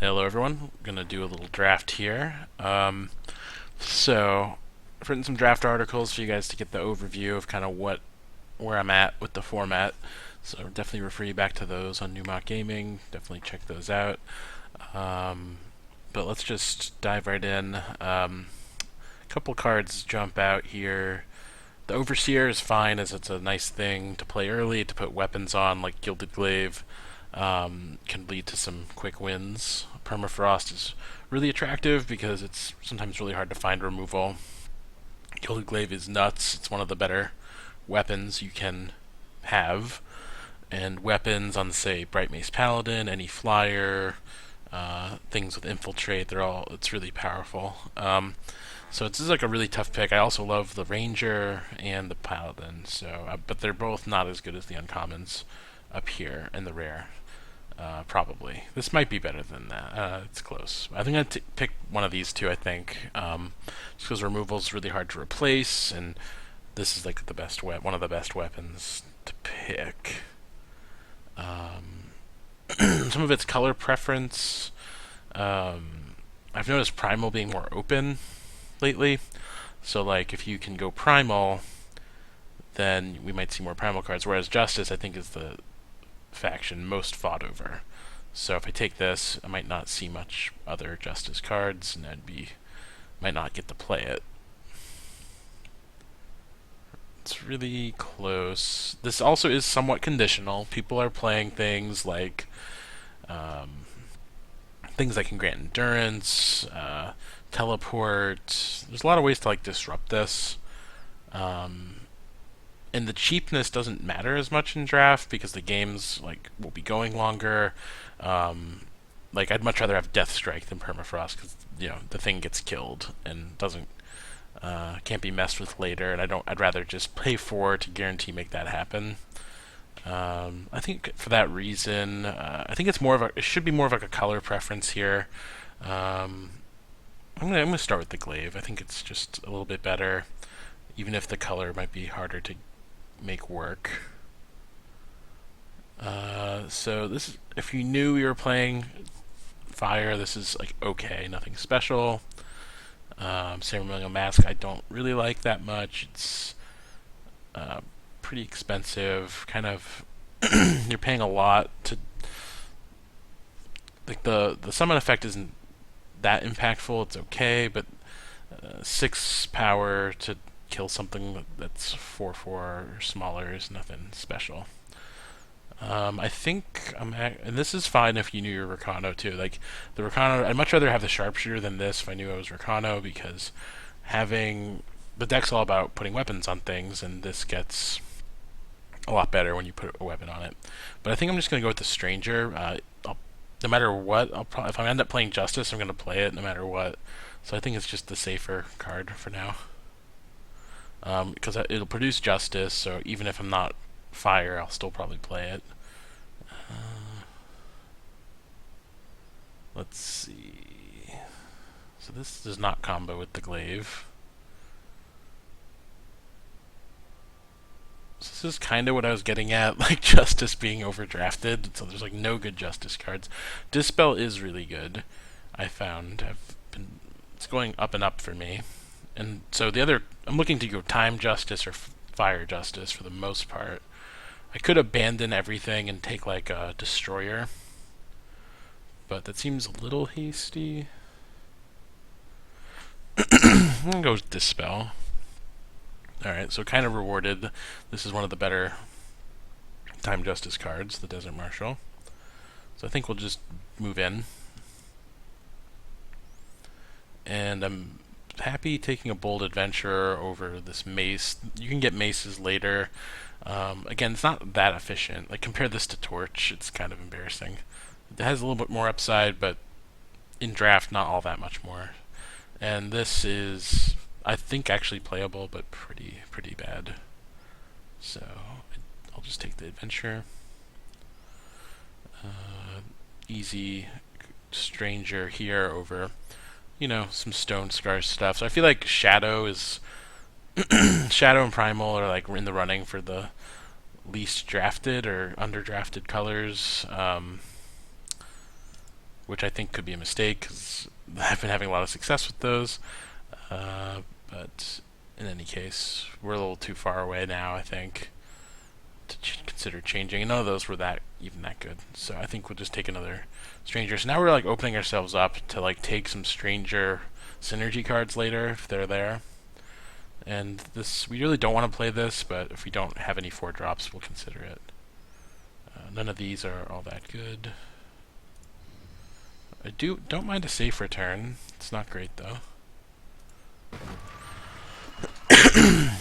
Hello everyone, I'm going to do a little draft here. So, I've written some draft articles for you guys to get the overview of kind of where I'm at with the format. So definitely refer you back to those on Numot Gaming. Definitely check those out. But let's just dive right in. Couple cards jump out here. The Overseer is fine as it's a nice thing to play early to put weapons on like Gilded Glaive. Can lead to some quick wins. Permafrost is really attractive because it's sometimes really hard to find removal. Gilded Glaive is nuts. It's one of the better weapons you can have. And weapons on, say, Bright Mace Paladin, any flyer, things with infiltrate, it's really powerful. So this is like a really tough pick. I also love the Ranger and the Paladin, but they're both not as good as the uncommons up here and the rare. Probably. This might be better than that. It's close. I think I'd pick one of these two, I think. Just because removal is really hard to replace, and this is like one of the best weapons to pick. Some of its color preference. I've noticed Primal being more open lately. So, like, if you can go Primal, then we might see more Primal cards. Whereas Justice, I think, is the faction most fought over. So if I take this, I might not see much other Justice cards, and might not get to play it. It's really close. This also is somewhat conditional. People are playing things like things that can grant endurance, teleport. There's a lot of ways to like disrupt this. And the cheapness doesn't matter as much in draft because the games like will be going longer. Like I'd much rather have Death Strike than Permafrost because the thing gets killed and doesn't can't be messed with later. And I'd rather just pay 4 to guarantee make that happen. I think for that reason, I think it should be more of like a color preference here. I'm gonna start with the Glaive. I think it's just a little bit better, even if the color might be harder to make work. So this, if you knew you were playing Fire, this is like okay, nothing special. Ceremonial Mask, I don't really like that much. It's pretty expensive. Kind of, you're paying a lot to. Like the summon effect isn't that impactful. It's okay, but 6 power to kill something that's 4/4 or smaller is nothing special. I think and this is fine if you knew your Rakano too. Like the Rakano, I'd much rather have the Sharpshooter than this if I knew I was Rakano because having the deck's all about putting weapons on things, and this gets a lot better when you put a weapon on it. But I think I'm just gonna go with the Stranger. No matter what, if I end up playing Justice, I'm gonna play it no matter what. So I think it's just the safer card for now. Because it'll produce Justice, so even if I'm not Fire, I'll still probably play it. Let's see. So this does not combo with the Glaive. So this is kind of what I was getting at, like Justice being overdrafted. So there's like no good Justice cards. Dispel is really good. I found it's going up and up for me. And so I'm looking to go Time Justice or Fire Justice for the most part. I could abandon everything and take like a Destroyer, but that seems a little hasty. I'm gonna go with Dispel. Alright, so kind of rewarded. This is one of the better Time Justice cards, the Desert Marshal. So I think we'll just move in. And I'm happy taking a Bold Adventurer over this Mace. You can get Maces later. Again, it's not that efficient. Like, compare this to Torch, it's kind of embarrassing. It has a little bit more upside, but in draft, not all that much more. And this is, I think, actually playable, but pretty bad. So I'll just take the Adventure. Easy Stranger here over, some Stone Scars stuff. So I feel like Shadow and Primal are like in the running for the least drafted or underdrafted colors. which I think could be a mistake because I've been having a lot of success with those. But in any case, we're a little too far away now, I think, to consider changing. And none of those were even that good. So I think we'll just take another stranger. So now we're like opening ourselves up to like take some stranger synergy cards later if they're there. And this, we really don't want to play this, but if we don't have any 4-drops, we'll consider it. None of these are all that good. I don't mind a safe return. It's not great though.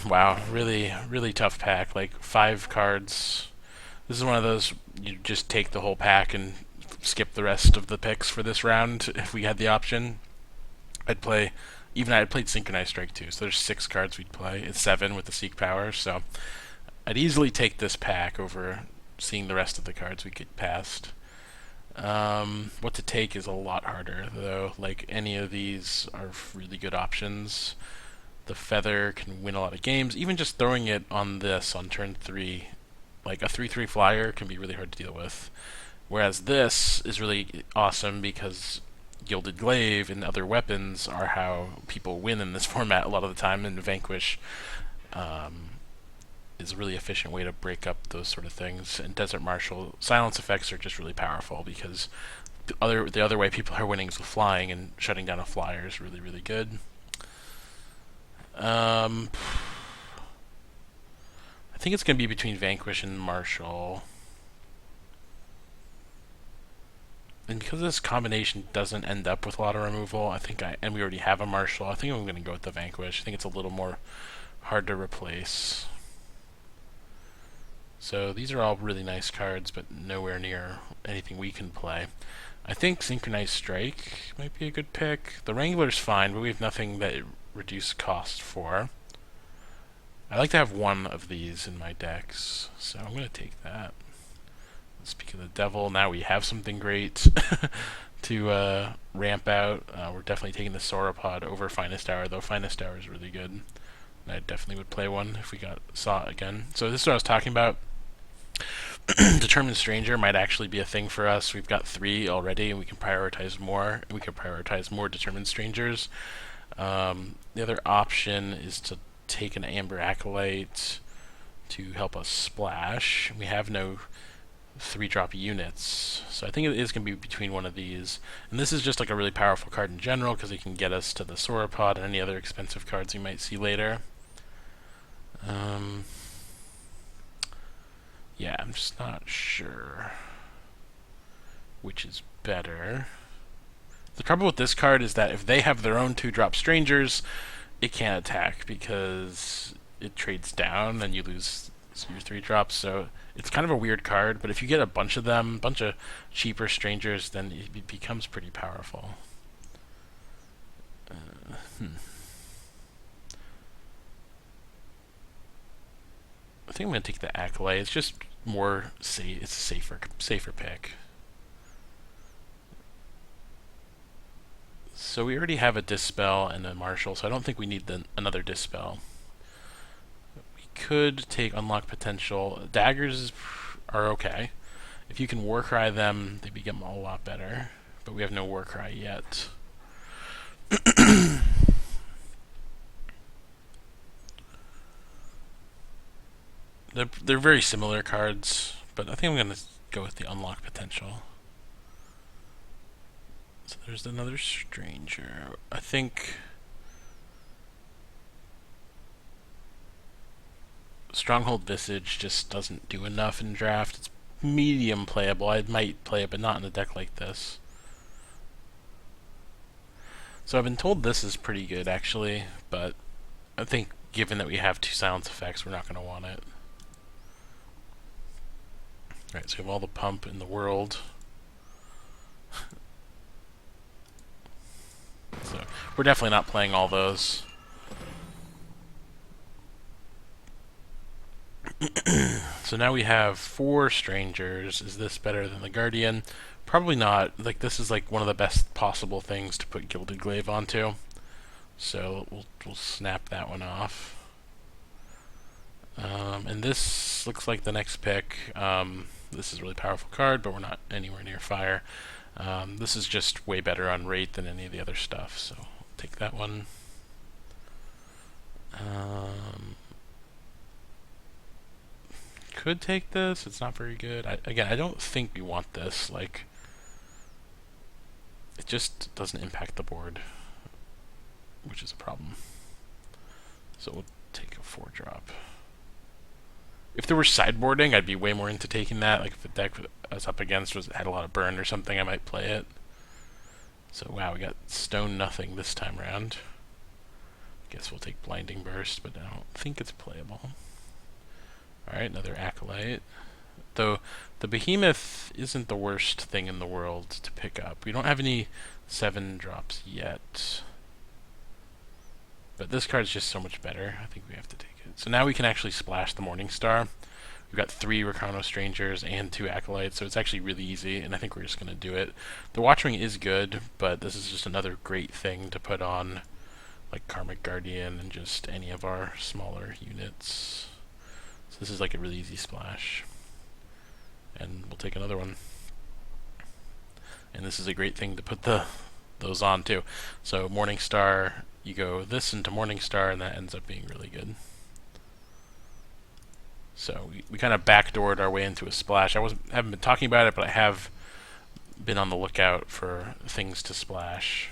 Wow, really, really tough pack. Like 5 cards. This is one of those you just take the whole pack and skip the rest of the picks for this round if we had the option. I'd played Synchronized Strike too, so there's 6 cards we'd play. It's 7 with the Seek Power, so I'd easily take this pack over seeing the rest of the cards we get past. What to take is a lot harder, though. Like, any of these are really good options. The Feather can win a lot of games. Even just throwing it on this on turn 3, like a 3/3 flyer, can be really hard to deal with. Whereas this is really awesome because Gilded Glaive and other weapons are how people win in this format a lot of the time, and Vanquish is a really efficient way to break up those sort of things. And Desert Marshal silence effects are just really powerful because the other way people are winning is with flying, and shutting down a flyer is really, really good. I think it's going to be between Vanquish and Marshal. And because this combination doesn't end up with a lot of removal, and we already have a Marshal, I think I'm going to go with the Vanquish. I think it's a little more hard to replace. So these are all really nice cards, but nowhere near anything we can play. I think Synchronized Strike might be a good pick. The Wrangler's fine, but we have nothing that it reduces cost for. I like to have one of these in my decks, so I'm going to take that. Speak of the devil, now we have something great to ramp out. We're definitely taking the Sauropod over Finest Hour, though Finest Hour is really good. And I definitely would play one if we saw it again. So this is what I was talking about. Determined Stranger might actually be a thing for us. We've got 3 already, and we can prioritize more. We can prioritize more Determined Strangers. The other option is to take an Amber Acolyte to help us splash. We have no 3-drop units, so I think it is going to be between one of these. And this is just like a really powerful card in general because it can get us to the Sauropod and any other expensive cards you might see later. Yeah, I'm just not sure which is better. The trouble with this card is that if they have their own 2-drop strangers, it can't attack because it trades down and you lose your 3-drops, so it's kind of a weird card, but if you get a bunch of them, a bunch of cheaper strangers, then it becomes pretty powerful. I think I'm going to take the Acolyte. It's just more safe. It's a safer pick. So we already have a Dispel and a Marshal, so I don't think we need another Dispel. We could take Unlock Potential. Daggers are okay. If you can Warcry them, they become a lot better. But we have no Warcry yet. They're very similar cards, but I think I'm going to go with the Unlock Potential. So there's another Stranger. I think Stronghold Visage just doesn't do enough in draft. It's medium playable. I might play it, but not in a deck like this. So I've been told this is pretty good, actually, but I think given that we have 2 silence effects, we're not going to want it. Alright, so we have all the pump in the world. So we're definitely not playing all those. So now we have 4 strangers. Is this better than the Guardian? Probably not. Like, this is like one of the best possible things to put Gilded Glaive onto. So we'll snap that one off. And this looks like the next pick. This is a really powerful card, but we're not anywhere near fire. This is just way better on rate than any of the other stuff, so I'll take that one. Could take this. It's not very good. Again, I don't think we want this. Like, it just doesn't impact the board, which is a problem. So we'll take a 4-drop. If there were sideboarding, I'd be way more into taking that. Like if the deck I was up against had a lot of burn or something, I might play it. So wow, we got stone nothing this time around. Guess we'll take blinding burst, but I don't think it's playable. Alright, another acolyte. Though the behemoth isn't the worst thing in the world to pick up. We don't have any 7-drops yet. But this card's just so much better. I think we have to take it. So now we can actually splash the Morningstar. We've got 3 Recano Strangers and 2 Acolytes, so it's actually really easy, and I think we're just going to do it. The Watchwing is good, but this is just another great thing to put on, like Karmic Guardian and just any of our smaller units. So this is like a really easy splash. And we'll take another one. And this is a great thing to put those on too. So Morningstar, you go this into Morningstar, and that ends up being really good. So we kind of backdoored our way into a splash. I haven't been talking about it, but I have been on the lookout for things to splash,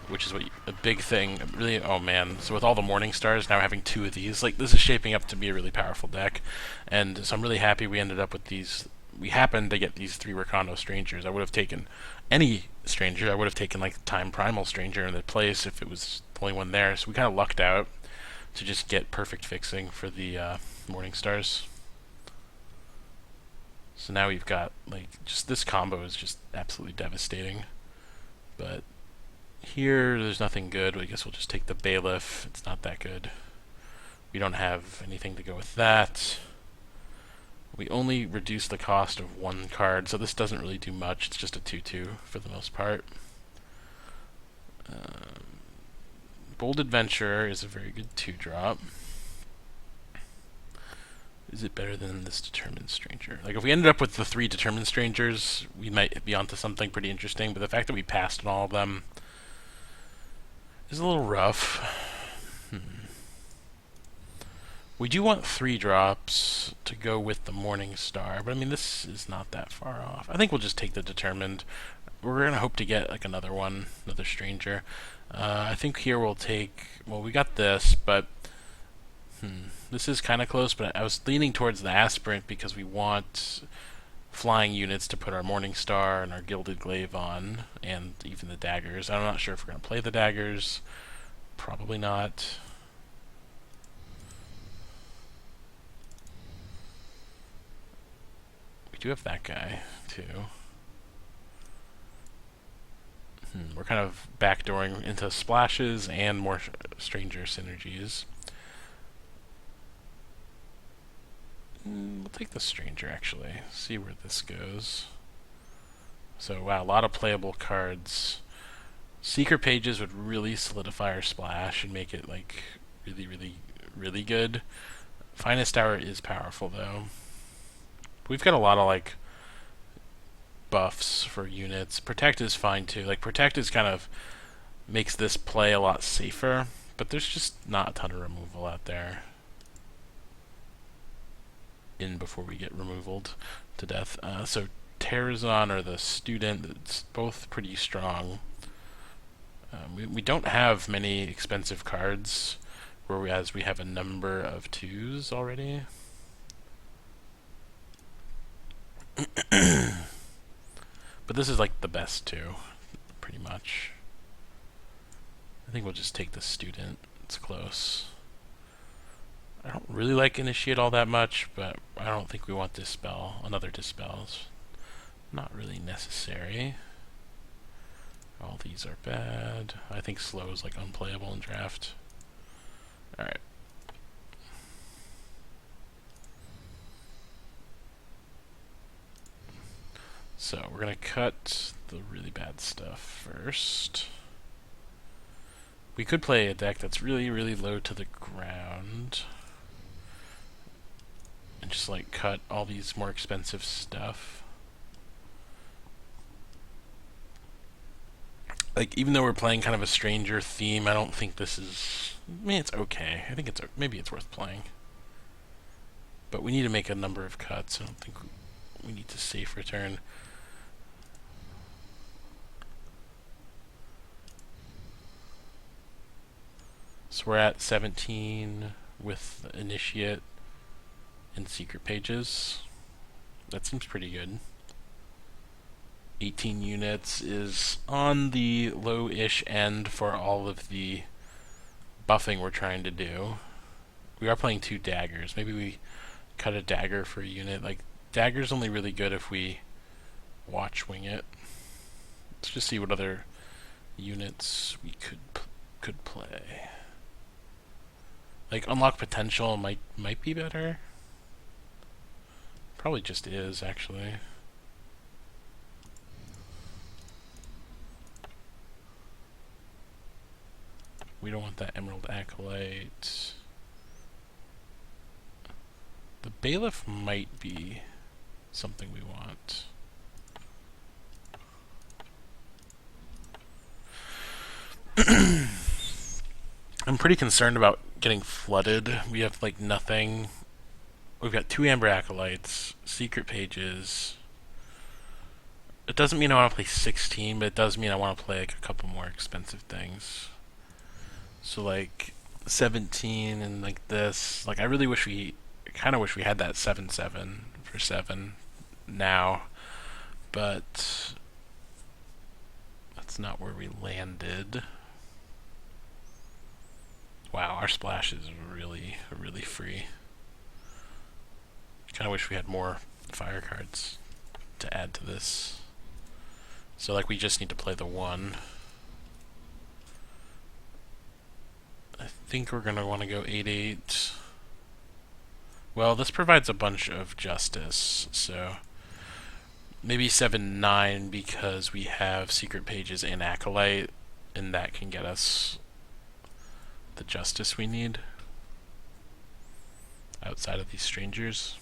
which is a big thing. Really, oh man! So with all the Morningstars now having 2 of these, like this is shaping up to be a really powerful deck, and so I'm really happy we ended up with these. We happened to get these 3 Recano Strangers. I would have taken any Stranger. I would have taken like Time Primal Stranger in their place if it was the only one there. So we kind of lucked out to just get perfect fixing for the Morningstars. So now we've got, like, just this combo is just absolutely devastating. But here, there's nothing good. I guess we'll just take the Bailiff. It's not that good. We don't have anything to go with that. We only reduce the cost of 1 card, so this doesn't really do much. It's just a 2/2 for the most part. Bold Adventurer is a very good 2-drop. Is it better than this Determined Stranger? Like, if we ended up with the 3 Determined Strangers, we might be onto something pretty interesting, but the fact that we passed on all of them is a little rough. We do want 3-drops to go with the Morningstar, but I mean, this is not that far off. I think we'll just take the Determined. We're going to hope to get, like, another one, another Stranger. I think here we'll take, well, we got this, but this is kind of close, but I was leaning towards the Aspirant because we want flying units to put our Morningstar and our Gilded Glaive on, and even the daggers. I'm not sure if we're going to play the daggers. Probably not. We do have that guy, too. We're kind of backdooring into splashes and more Stranger synergies. We'll take the Stranger, actually. See where this goes. So, wow, a lot of playable cards. Secret Pages would really solidify our splash and make it, like, really, really, really good. Finest Hour is powerful, though. We've got a lot of, like, buffs for units. Protect is fine, too. Like, Protect is kind of makes this play a lot safer, but there's just not a ton of removal out there before we get removaled to death. So Terrazon or the Student, it's both pretty strong. We don't have many expensive cards, whereas we have a number of 2s already. But this is like the best 2, pretty much. I think we'll just take the Student. It's close. I don't really like Initiate all that much, but I don't think we want Dispel. Another Dispel's not really necessary. All these are bad. I think Slow is like unplayable in Draft. Alright. So we're going to cut the really bad stuff first. We could play a deck that's really, really low to the ground. And just like cut all these more expensive stuff. Like, even though we're playing kind of a stranger theme, I don't think this is... I mean, it's okay. I think it's... maybe it's worth playing. But we need to make a number of cuts. I don't think we need to safe return. So we're at 17 with Initiate and Secret Pages. That seems pretty good. 18 units is on the low-ish end for all of the buffing we're trying to do. We are playing 2 daggers. Maybe we cut a dagger for a unit. Like, dagger's only really good if we watch wing it. Let's just see what other units we could play. Like, unlock potential might be better. Probably just is, actually. We don't want that Emerald Acolyte. The Bailiff might be something we want. I'm pretty concerned about getting flooded. We have like nothing. We've got 2 Amber Acolytes, Secret Pages. It doesn't mean I want to play 16, but it does mean I want to play like a couple more expensive things. So like 17 and like this. Like I really wish kind of wish we had that 7/7 for 7 now, but that's not where we landed. Wow, our splash is really, really free. Kind of wish we had more fire cards to add to this. So like we just need to play the 1. I think we're going to want to go 8/8. Well, this provides a bunch of justice, so maybe 7/9 because we have Secret Pages and Acolyte, and that can get us the justice we need outside of these strangers.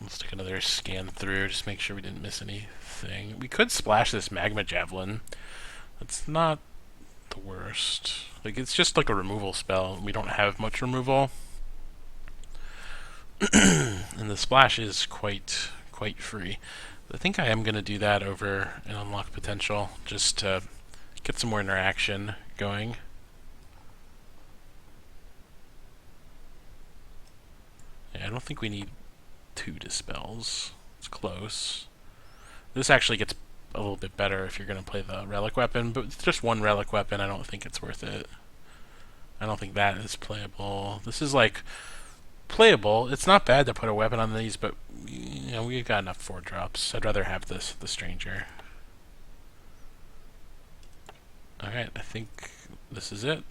Let's take another scan through, just make sure we didn't miss anything. We could splash this Magma Javelin. That's not the worst. Like, it's just like a removal spell. We don't have much removal. And the splash is quite free. I think I am going to do that over an unlock potential, just to get some more interaction going. Yeah, I don't think we need 2 dispels. It's close. This actually gets a little bit better if you're going to play the relic weapon, but with just 1 relic weapon, I don't think it's worth it. I don't think that is playable. This is like playable. It's not bad to put a weapon on these, but you know, we've got enough 4-drops. I'd rather have the stranger. Alright, I think this is it.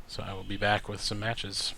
So I will be back with some matches.